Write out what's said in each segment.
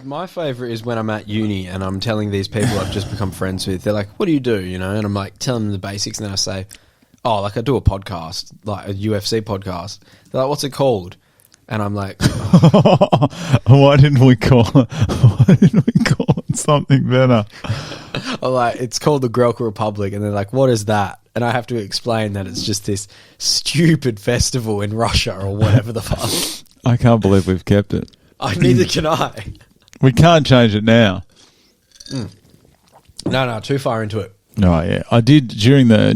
My favourite is when I'm at uni and I'm telling these people I've just become friends with. They're like, "What do you do?" You know, and I'm like telling them the basics, and then I say, "Oh, like I do a podcast, like a UFC podcast." They're like, "What's it called?" And I'm like, Why didn't we call it something better? I'm like, "It's called the Grelka Republic," and they're like, "What is that?" And I have to explain that it's just this stupid festival in Russia or whatever the fuck. I can't believe we've kept it. Neither can I. We can't change it now. No, too far into it. Oh yeah, I did during the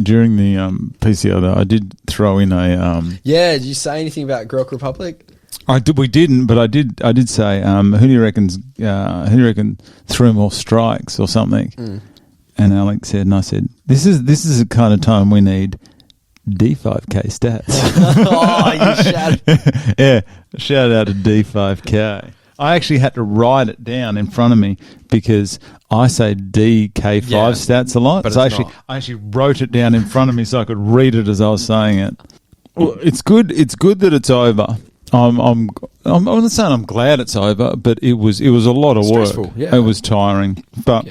PCR though. I did throw in a. Yeah, did you say anything about Grelka Republic? We didn't, but I did say, who do you reckon threw more strikes or something? And Alex said, and I said, this is the kind of time we need D5K stats. Oh, you shouted. Yeah, shout out to D5K. I actually had to write it down in front of me because I say DK5 stats a lot. But so I actually wrote it down in front of me so I could read it as I was saying it. Well, it's good. It's good that it's over. I'm not saying I'm glad it's over, but it was a lot of work. Stressful, yeah. It was tiring, but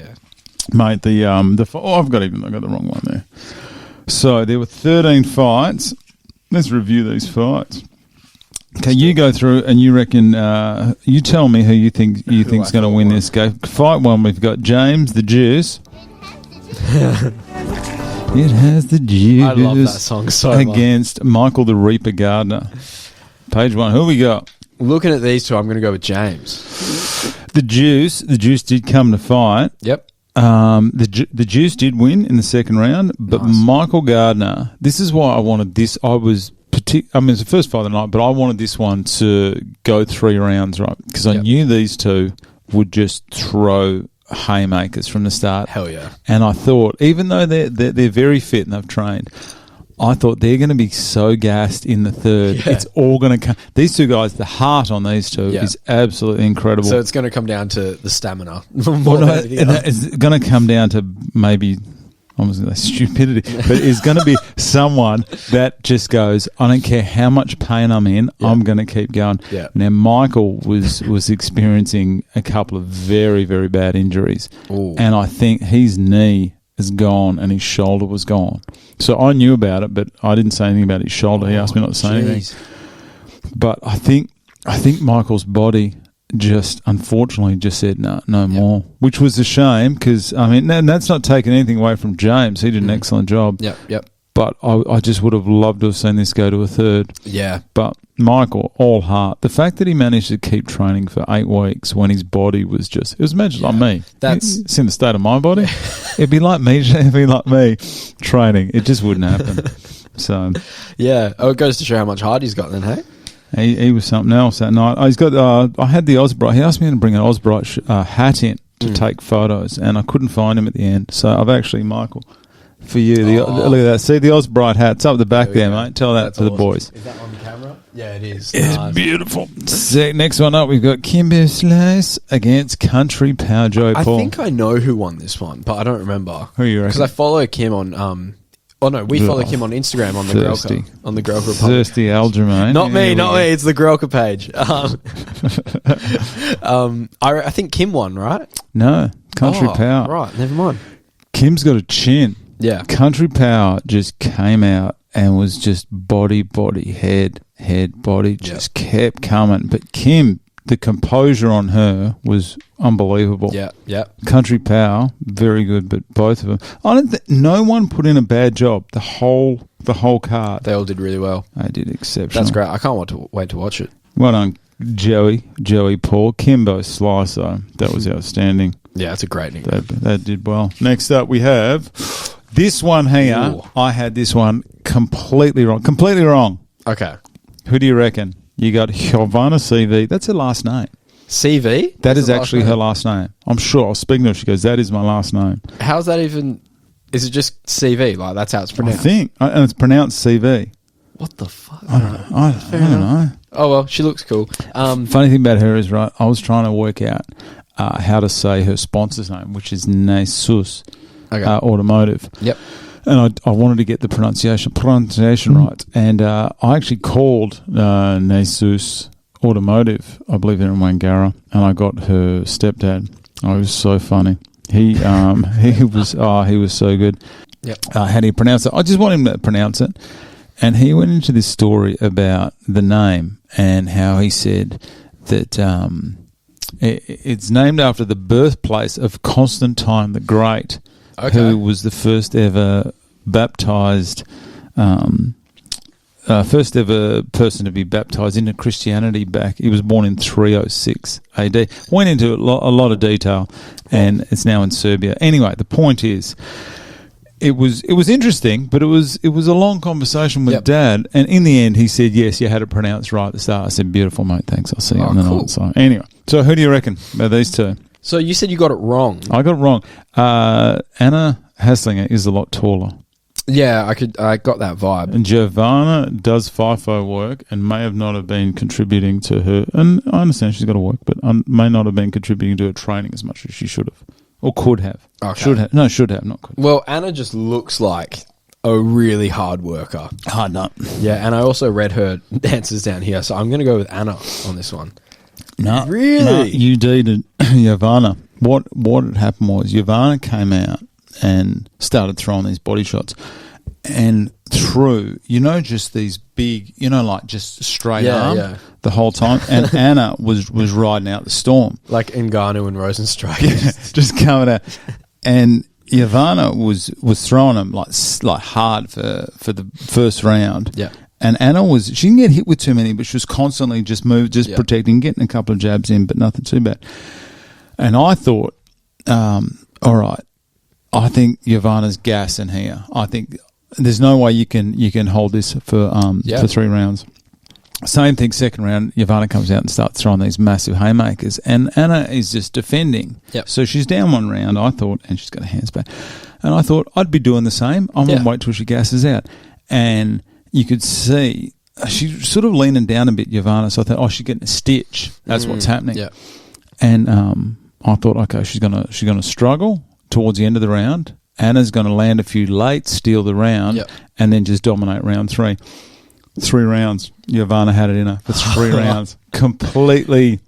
mate, I've got the wrong one there. So there were 13 fights. Let's review these fights. Okay, you go through and you reckon. You tell me who you think's going to win this. Go fight one. We've got James the Juice. It has the juice. I love that song so much. Against Michael the Reaper Gardner. Page one. Who we got? Looking at these two, I'm going to go with James. The Juice did come to fight. Yep. The Juice did win in the second round, but Nice. Michael Gardner. This is why I wanted this. It's the first fight of the night, but I wanted this one to go 3 rounds, right? Because I knew these two would just throw haymakers from the start. Hell yeah. And I thought, even though they're very fit and they've trained, I thought they're going to be so gassed in the third. Yeah. It's all going to come. These two guys, the heart on these two is absolutely incredible. So it's going to come down to the stamina. It's going to come down to maybe, I was going to say stupidity, but it's going to be someone that just goes, I don't care how much pain I'm in, I'm going to keep going. Yeah. Now, Michael was experiencing a couple of very, very bad injuries. Ooh. And I think his knee is gone and his shoulder was gone. So I knew about it, but I didn't say anything about his shoulder. He asked me not to say anything. But I think Michael's body just unfortunately just said no more, which was a shame because, I mean, and that's not taking anything away from James. He did an excellent job. Yep. But I just would have loved to have seen this go to a third. Yeah. But Michael, all heart. The fact that he managed to keep training for 8 weeks when his body was just, it was imagine like me. It's in the state of my body. It'd be like me training. It just wouldn't happen. So yeah. Oh, it goes to show how much heart he's got then, hey? He was something else that night. He's got. I had the Osbright. He asked me to bring an Osbright hat in to take photos, and I couldn't find him at the end. So I've actually, Michael, for you, look at that. See the Osbright hat? It's up the back there, mate. Tell that to the boys. Is that on the camera? Yeah, it is. It's nice. beautiful. So, next one up, we've got Kimber Slice against Country Power Joe Paul. I think I know who won this one, but I don't remember. Who you reckon? Because I follow Kim on. We follow Kim on Instagram on the Grelka. On the Grelka Republic. Thirsty Algermain. Not me. It's the Grelka page. I think Kim won, right? No, Country Power. Right, never mind. Kim's got a chin. Yeah. Country Power just came out and was just body, head, body, just kept coming. But Kim, the composure on her was unbelievable. Yeah. Country Power, very good, but both of them. I don't think no one put in a bad job. The whole card. They all did really well. They did exceptional. That's great. I can't wait to watch it. Well done, Joey Paul. Kimbo Slice, though. That was outstanding. Yeah, it's a great nickname. That did well. Next up, we have this one here. Ooh. I had this one completely wrong. Okay. Who do you reckon? You got Giovanna CV. That's her last name. CV? That is actually her last name. I'm sure. I was speaking to her. She goes, that is my last name. How's that even... Is it just CV? Like, that's how it's pronounced? I think. And it's pronounced CV. What the fuck? I don't know. Oh, well, she looks cool. Funny thing about her is, right, I was trying to work out how to say her sponsor's name, which is Nasus Automotive. Yep. And I wanted to get the pronunciation right. And I actually called Nasus automotive, I believe they're in Wangara, and I got her stepdad. Oh, he was so funny. He was so good. Yep. How do you pronounce it? I just want him to pronounce it. And he went into this story about the name and how he said that it's named after the birthplace of Constantine the Great, who was the first ever baptized, first ever person to be baptized into Christianity back. He was born in 306 AD. Went into a lot of detail, and it's now in Serbia. Anyway, the point is, it was interesting, but it was a long conversation with Dad, and in the end, he said, "Yes, you had it pronounced right at the start." I said, "Beautiful, mate. Thanks. I'll see you on the night." So anyway, so who do you reckon about these two? So you said you got it wrong. I got it wrong. Anna Haslinger is a lot taller. Yeah, I got that vibe. And Giovanna does FIFO work and may not have been contributing to her. And I understand she's got to work, but may not have been contributing to her training as much as she should have. Or could have. Okay. Should have, not could have. Well, Anna just looks like a really hard worker. Hard nut. Yeah, and I also read her answers down here, so I'm going to go with Anna on this one. No. Really? No, you did Giovanna. What had happened was Giovanna came out and started throwing these body shots and threw, just these big, like just straight arm the whole time. And Anna was riding out the storm. Like Ngannou and Rosenstrike. Just coming out. And Giovanna was throwing them like hard for the first round. Yeah. And Anna she didn't get hit with too many, but she was constantly just protecting, getting a couple of jabs in, but nothing too bad. And I thought, all right, I think Giovanna's gas in here. I think there's no way you can hold this for 3 rounds. Same thing, second round, Giovanna comes out and starts throwing these massive haymakers, and Anna is just defending. Yep. So she's down 1 round, I thought, and she's got her hands back. And I thought I'd be doing the same. I'm going to wait till she gasses out. And you could see she's sort of leaning down a bit, Giovanna. So I thought, she's getting a stitch. That's what's happening. Yeah. And I thought, okay, she's gonna struggle towards the end of the round. Anna's going to land a few late, steal the round, and then just dominate round 3. 3 rounds. Giovanna had it in her for 3 rounds. Completely.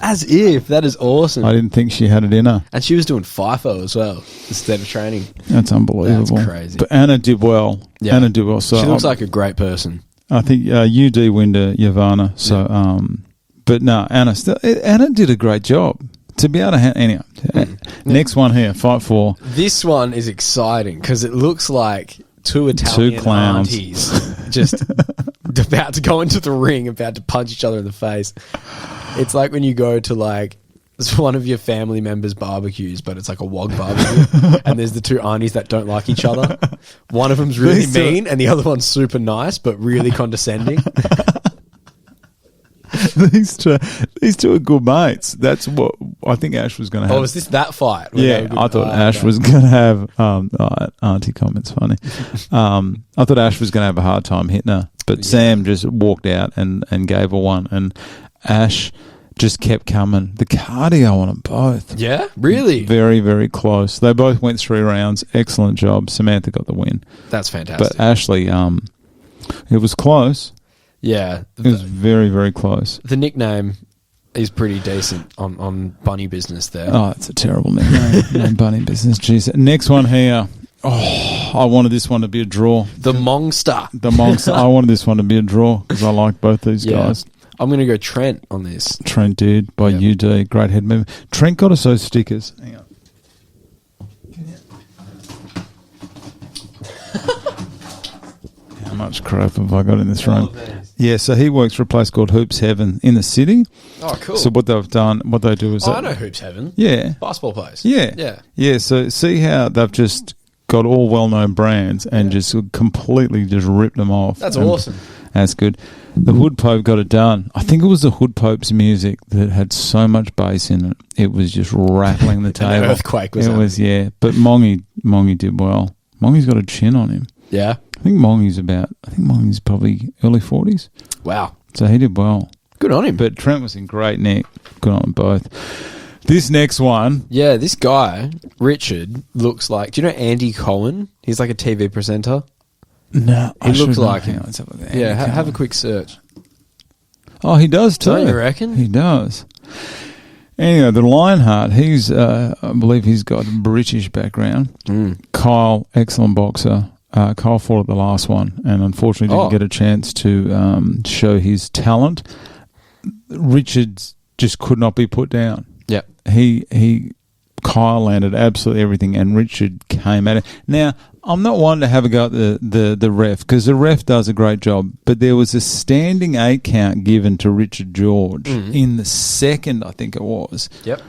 As if. That is awesome. I didn't think she had it in her. And she was doing FIFO as well instead of training. That's unbelievable. That's crazy. But Anna did well. Yeah. Anna did well. So she looks like a great person. I think UD win to Giovanna. So, but no, Anna did a great job. To be able to anyway. Next one here, fight 4. This one is exciting because it looks like 2 Italian clowns. aunties just about to go into the ring, about to punch each other in the face. It's like when you go to it's one of your family members' barbecues, but it's like a wog barbecue, and there's the 2 aunties that don't like each other. One of them's really mean, and the other one's super nice, but really condescending. These two are good mates. That's what I think Ash was going to have. Oh, was this that fight? Yeah, I thought Ash was going to have auntie comments funny. I thought Ash was going to have a hard time hitting her, but Sam just walked out and gave her one, and Ash just kept coming. The cardio on them both. Yeah, really? Very, very close. They both went 3 rounds. Excellent job. Samantha got the win. That's fantastic. But Ashley, it was close. Yeah. It was very, very close. The nickname is pretty decent on Bunny Business there. Oh, it's a terrible nickname. Bunny Business. Jeez. Next one here. Oh, I wanted this one to be a draw. The Mongster. I wanted this one to be a draw because I like both these guys. I'm going to go Trent on this. Trent did by UD. Great head movement. Trent got us those stickers. Hang on. How much crap have I got in this room? Yeah, so he works for a place called Hoops Heaven in the city. Oh, cool. So what they do is... I know Hoops Heaven. Yeah. Basketball place. Yeah. Yeah, so see how they've just got all well-known brands and just completely just ripped them off. That's awesome. That's good. The Hood Pope got it done. I think it was the Hood Pope's music that had so much bass in it. It was just rattling the table. An earthquake was it. It was, yeah. But Mongy did well. Mongy's got a chin on him. Yeah. I think Mongy's probably early 40s. Wow. So he did well. Good on him. But Trent was in great nick. Good on them both. This next one. Yeah, this guy, Richard, looks like... Do you know Andy Cohen? He's like a TV presenter. No. He looks like him. Let's have a look. Yeah, have a quick search. Oh, he does too. Don't you reckon? He does. Anyway, the Lionheart, he's, I believe he's got a British background. Kyle, excellent boxer. Kyle fought at the last one and unfortunately didn't get a chance to show his talent. Richard just could not be put down. Yep. Kyle landed absolutely everything and Richard came at it. Now, I'm not one to have a go at the ref because the ref does a great job, but there was a standing 8 count given to Richard George in the second, I think it was. Yep.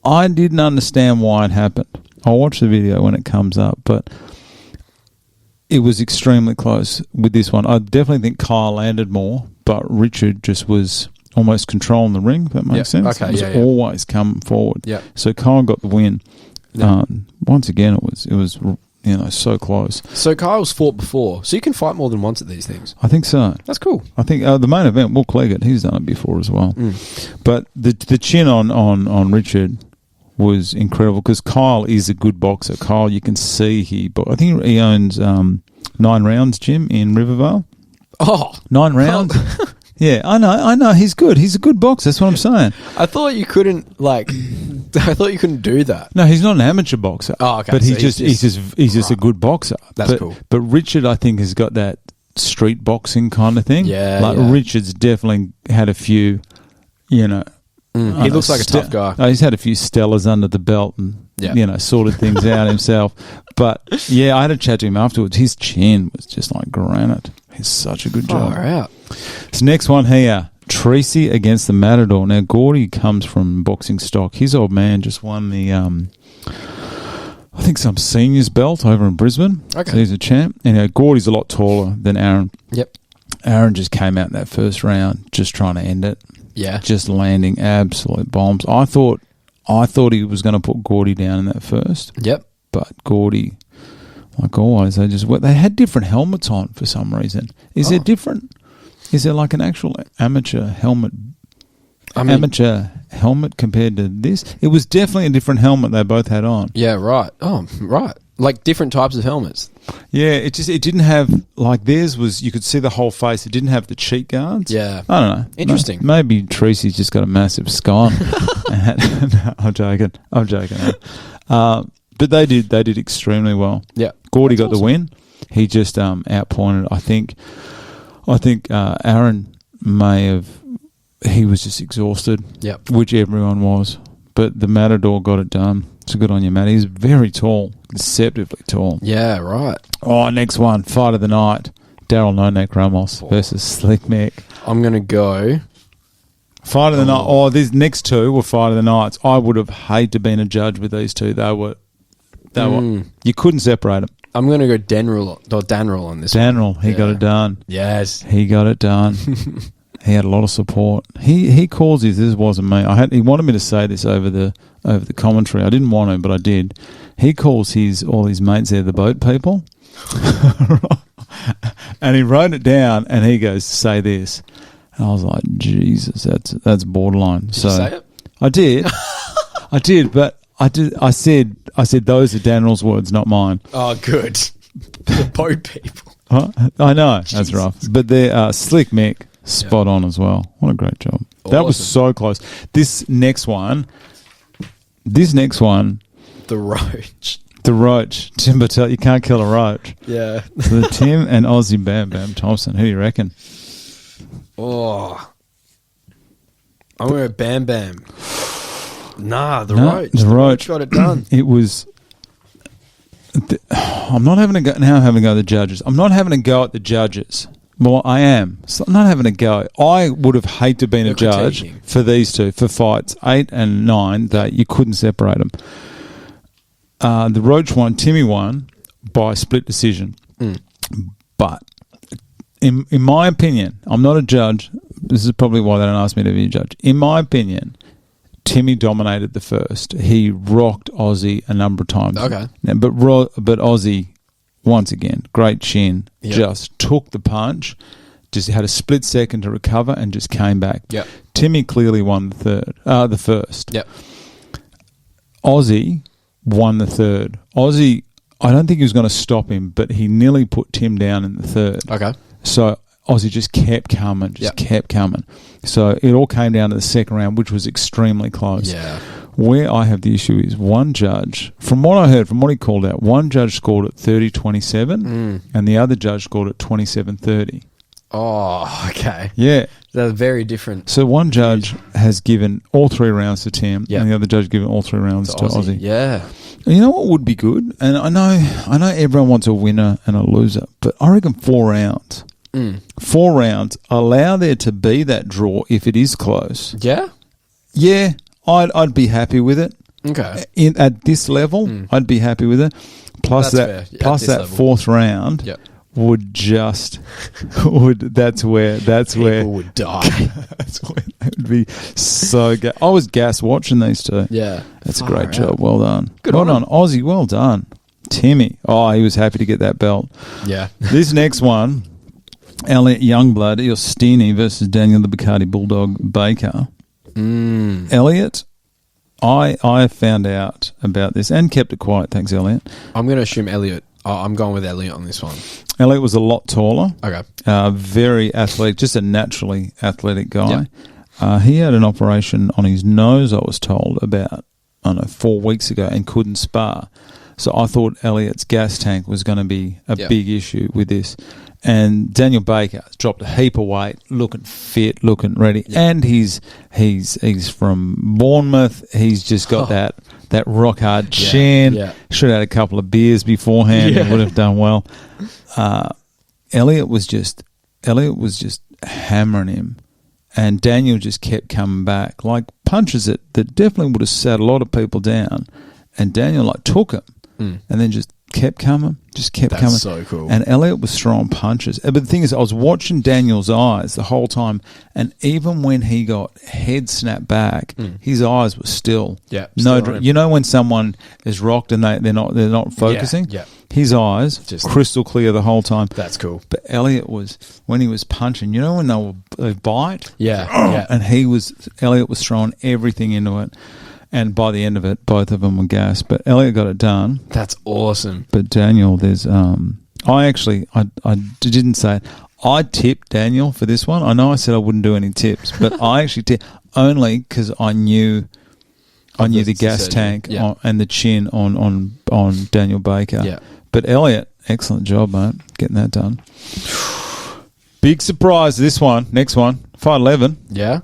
I didn't understand why it happened. I'll watch the video when it comes up, but it was extremely close with this one. I definitely think Kyle landed more, but Richard just was almost controlling the ring, if that makes sense. Okay, it was always coming forward. Yep. So Kyle got the win. Yep. Once again, it was so close. So Kyle's fought before, so you can fight more than once at these things. I think so. That's cool. I think the main event, Will Cleggett, he's done it before as well. But the chin on Richard was incredible because Kyle is a good boxer. Kyle, you can see I think he owns 9 Rounds gym in Rivervale. Oh, 9 Rounds. Yeah, I know. He's good. He's a good boxer. That's what I'm saying. I thought you couldn't do that. No, he's not an amateur boxer. Oh, okay. But So he's just a good boxer. That's cool. But Richard, I think, has got that street boxing kind of thing. Yeah. Richard's definitely had a few, he looks like a tough guy. He's had a few Stellas under the belt and sorted things out himself. But yeah, I had a chat to him afterwards. His chin was just like granite. He's such a good job. Far out. This next one here, Tracy against the Matador. Now, Gordy comes from boxing stock. His old man just won the, I think some seniors belt over in Brisbane. Okay. So he's a champ. And Gordy's a lot taller than Aaron. Yep. Aaron just came out in that first round just trying to end it. Yeah. Just landing absolute bombs. I thought he was going to put Gordy down in that first. Yep. But Gordy, like always, they had different helmets on for some reason. Is it different? Is there like an actual amateur helmet? Amateur helmet compared to this? It was definitely a different helmet they both had on. Yeah, right. Oh, right. Like different types of helmets. Yeah, it didn't have, like theirs was, you could see the whole face. It didn't have the cheek guards. Yeah. I don't know. Interesting. Maybe Tracy's just got a massive scar. No, I'm joking. But they did extremely well. Yeah. Gordy got the win. He just outpointed. I think Aaron he was just exhausted. Yep. Which everyone was. But the Matador got it done. So good on you, Matt. He's very tall, deceptively tall. Yeah, right. Oh, next one, fight of the night. Daryl No Neck Ramos versus Slick Mick. I'm going to go. Fight of the night. Oh, these next two were fight of the nights. I would have hated to been a judge with these two. They were. You couldn't separate them. I'm going to go Danrell on this one. He got it done. Yes. He got it done. He had a lot of support. He calls his, this wasn't me. He wanted me to say this over the commentary. I didn't want to, but I did. He calls all his mates there the boat people. And he wrote it down and he goes, say this. And I was like, Jesus, that's borderline. Did you say it? I did. I did, but I said those are Daniel's words, not mine. Oh, good. The boat people. I know. That's rough. But they're Slick Mick, spot on as well. What a great job. Awesome. That was so close. This next one, the roach. The roach. Tim Patel, you can't kill a roach. Yeah. So Tim and Aussie Bam Bam Thompson. Who do you reckon? Oh. I'm going to Bam Bam. Nah, the roach. The roach got it done. It was... I'm not having a go... Now I'm having a go at the judges. I'm not having a go at the judges. Well, I am. So I'm not having a go. I would have hated to have been a judge for these two, for fights 8 and 9, that you couldn't separate them. The Roach won, Timmy won by split decision. But in my opinion, I'm not a judge. This is probably why they don't ask me to be a judge. In my opinion, Timmy dominated the first. He rocked Aussie a number of times. Okay. But Aussie, once again, great chin, just took the punch, just had a split second to recover and just came back. Yep. Timmy clearly won the first. Yep. Aussie won the third. Aussie, I don't think he was going to stop him, but he nearly put Tim down in the third. Okay. So Aussie just kept coming, kept coming. So it all came down to the second round, which was extremely close. Yeah. Where I have the issue is one judge, from what I heard, from what he called out, one judge scored at 30-27 and the other judge scored at 27-30. Oh, okay. Yeah. They're very different. So one judge has given all 3 rounds to Tim and the other judge given all 3 rounds to Aussie. Yeah. And you know what would be good? And I know everyone wants a winner and a loser, but I reckon 4 rounds. 4 rounds, allow there to be that draw if it is close. Yeah? Yeah, I'd be happy with it. Okay. At this level, I'd be happy with it. Plus That's fair. plus that level. 4th round would just that's where people would die. That's where it would be so I was gassed watching these two. Yeah. That's a great job. Well done. Good well on done, Aussie. Well done. Timmy. Oh, he was happy to get that belt. Yeah. This next one, Elliot Youngblood, Iostini versus Daniel the Bacardi Bulldog Baker. Elliot, I found out about this and kept it quiet. Thanks, Elliot. I'm going to assume Elliot. I'm going with Elliot on this one. Elliot was a lot taller. Okay. Very athletic, just a naturally athletic guy. Yep. He had an operation on his nose, I was told, about, 4 weeks ago and couldn't spar. So I thought Elliot's gas tank was going to be a big issue with this. And Daniel Baker dropped a heap of weight, looking fit, looking ready. Yep. And he's from Bournemouth. He's just got that rock hard chin. Yeah. Should have had a couple of beers beforehand and would have done well. Elliot was just hammering him. And Daniel just kept coming back. Like punches that definitely would have sat a lot of people down. And Daniel took him and then just kept coming. That's so cool. And Elliot was throwing punches. But the thing is, I was watching Daniel's eyes the whole time, and even when he got head snapped back, his eyes were still you know when someone is rocked and they're not focusing. Yeah. His eyes just crystal clear the whole time. That's cool. But Elliot was, when he was punching, you know when they bite, and Elliot was throwing everything into it. And by the end of it, both of them were gassed. But Elliot got it done. That's awesome. But Daniel, there's I didn't say it. I tipped Daniel for this one. I know I said I wouldn't do any tips, but I actually tipped only because I knew the gas tank and the chin on Daniel Baker. Yeah. But Elliot, excellent job, mate, getting that done. Big surprise, this one. Next one, 5'11". Yeah.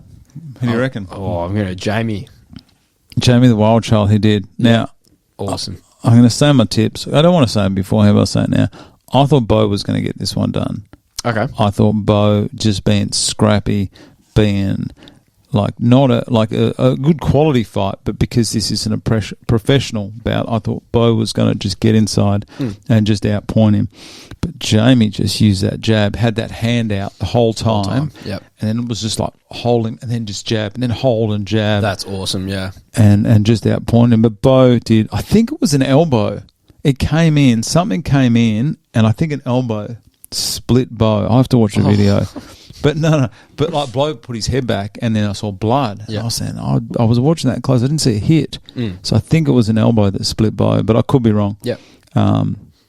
Who do you reckon? Oh, I'm going to Jamie the Wild Child, he did. Now, awesome. I'm going to say my tips. I don't want to say them beforehand, but I'll say it now. I thought Bo was going to get this one done. Okay. I thought Bo just being scrappy, being not a good quality fight, but because this isn't a professional bout, I thought Bo was going to just get inside and just outpoint him. But Jamie just used that jab, had that hand out the whole time. Yep. And then it was just holding and then just jab and then hold and jab. That's awesome, yeah. And just outpoint him. But Bo did, I think it was an elbow. It came in, something came in, and I think an elbow split Bo. I have to watch the video. But no. But Bo put his head back, and then I saw blood. Yeah. I was saying, I was watching that close. I didn't see a hit. So I think it was an elbow that split Bo, but I could be wrong. Yep.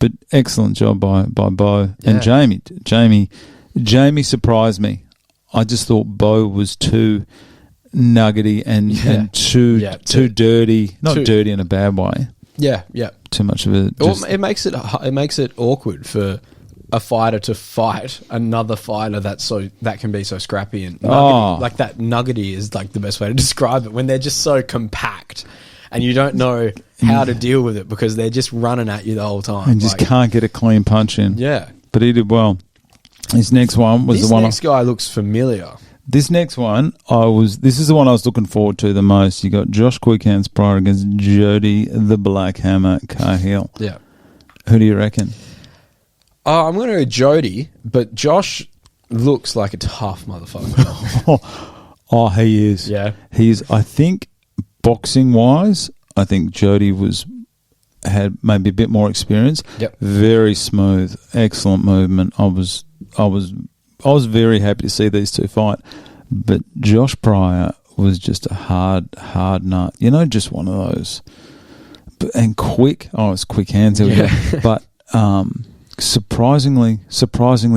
But excellent job by Bo. Yeah. And Jamie surprised me. I just thought Bo was too nuggety and too dirty. Not dirty in a bad way. Yeah, yeah. Too much of it. It makes it awkward for a fighter to fight another fighter that can be so scrappy and nuggety. Like that nuggety is the best way to describe it, when they're just so compact and you don't know how to deal with it because they're just running at you the whole time and just can't get a clean punch in. Yeah, but he did well. His next one was the one. This guy looks familiar. This next one, this is the one I was looking forward to the most. You got Josh Quickhands Pryor against Jody the Black Hammer Cahill. Yeah. Who do you reckon? I'm going to go Jody, but Josh looks like a tough motherfucker. He is. Yeah. He is. I think boxing-wise, I think Jody had maybe a bit more experience. Yep. Very smooth, excellent movement. I was very happy to see these two fight, but Josh Pryor was just a hard nut. Just one of those. And quick. Oh, it's quick hands. But surprisingly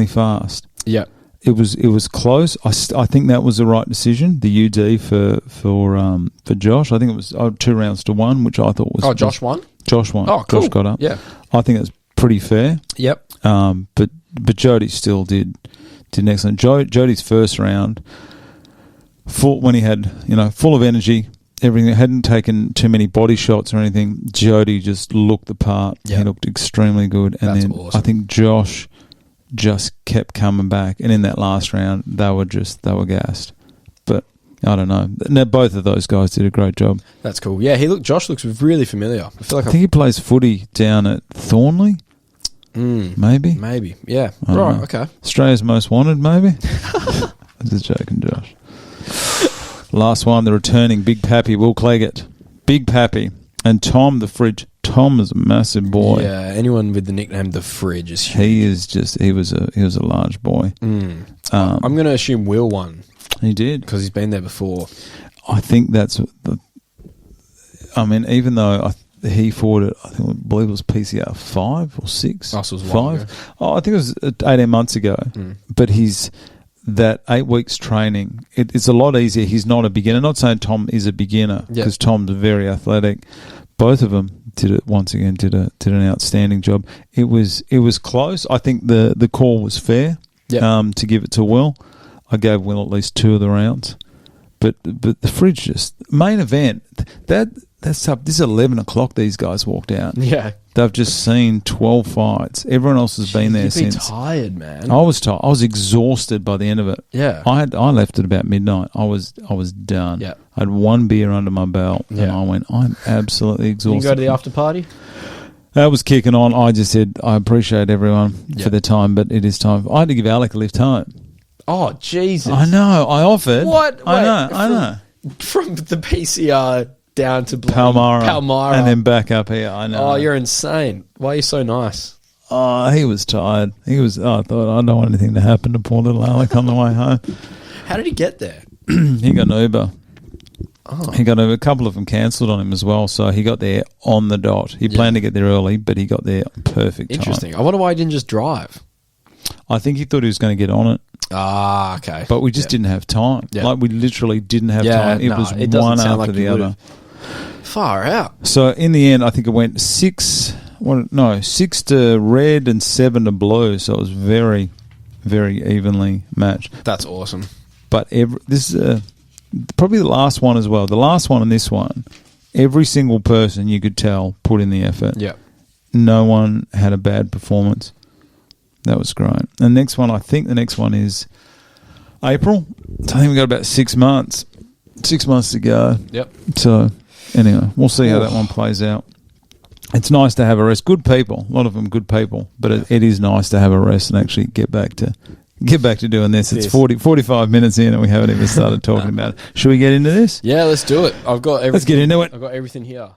fast. Yeah. It was close. I think that was the right decision. The UD for Josh. I think it was 2 rounds to 1, which I thought was. Oh, Josh won. Josh won. Oh, cool. Josh got up. Yeah, I think that's pretty fair. Yep. But Jody still did an excellent. Jody's first round, when he had full of energy, everything, hadn't taken too many body shots or anything. Jody just looked the part. Yep. He looked extremely good, and That's then awesome. I think Josh just kept coming back, and in that last round they were gassed. But I don't know. Now, both of those guys did a great job. That's cool. Yeah, Josh looks really familiar. I feel like I think he plays footy down at Thornley. Maybe. Yeah. I don't know. Okay. Australia's Most Wanted, maybe. Just joking, Josh. Last one, the returning Big Pappy, Will Claggett. Big Pappy. And Tom the Fridge. Tom is a massive boy. Yeah, anyone with the nickname the Fridge is huge. He was a large boy. I'm going to assume Will won. He did. Because he's been there before. I think that's even though he fought it, I believe it was PCR 5 or 6. Oh, so it was a while 5. ago. Oh, I think it was 18 months ago. But that 8 weeks training, it's a lot easier. He's not a beginner. Not saying Tom is a beginner, because Tom's very athletic. Both of them did an outstanding job. It was close. I think the call was fair. To give it to Will. I gave Will at least 2 of the rounds. But the Fridge, just main event, that's up. This is 11 o'clock. These guys walked out. Yeah. They've just seen 12 fights. Everyone else has been there since. You'd be tired, man. I was tired. I was exhausted by the end of it. Yeah. I left at about midnight. I was done. Yeah. I had 1 beer under my belt, and I went, I'm absolutely exhausted. You go to the after party? That was kicking on. I just said, I appreciate everyone for their time, but it is time. I had to give Alec a lift home. Oh, Jesus. I know. I offered. What? I know. From the PCR down to Palmyra. And then back up here. I know. Oh, you're insane. Why are you so nice? Oh, he was tired. I thought, I don't want anything to happen to poor little Alec on the way home. How did he get there? He got an Uber. Oh. He got a couple of them cancelled on him as well, so he got there on the dot. He planned to get there early, but he got there perfect time. Interesting. I wonder why he didn't just drive. I think he thought he was going to get on it. Ah, okay. But we just didn't have time. Yeah. Like, we literally didn't have time. It was one after the other. Far out. So, in the end, I think it went 6 to red and 7 to blue. So, it was very, very evenly matched. That's awesome. But this is probably the last one as well. The last one and this one, every single person you could tell put in the effort. Yeah. No one had a bad performance. That was great. And I think the next one is April. So I think we've got about 6 months. 6 months to go. Yep. So, anyway, we'll see how that one plays out. It's nice to have a rest. Good people. A lot of them good people. But it is nice to have a rest and actually get back to doing this. It's 45 minutes in and we haven't even started talking about it. Should we get into this? Yeah, let's do it. Let's get into it. I've got everything here.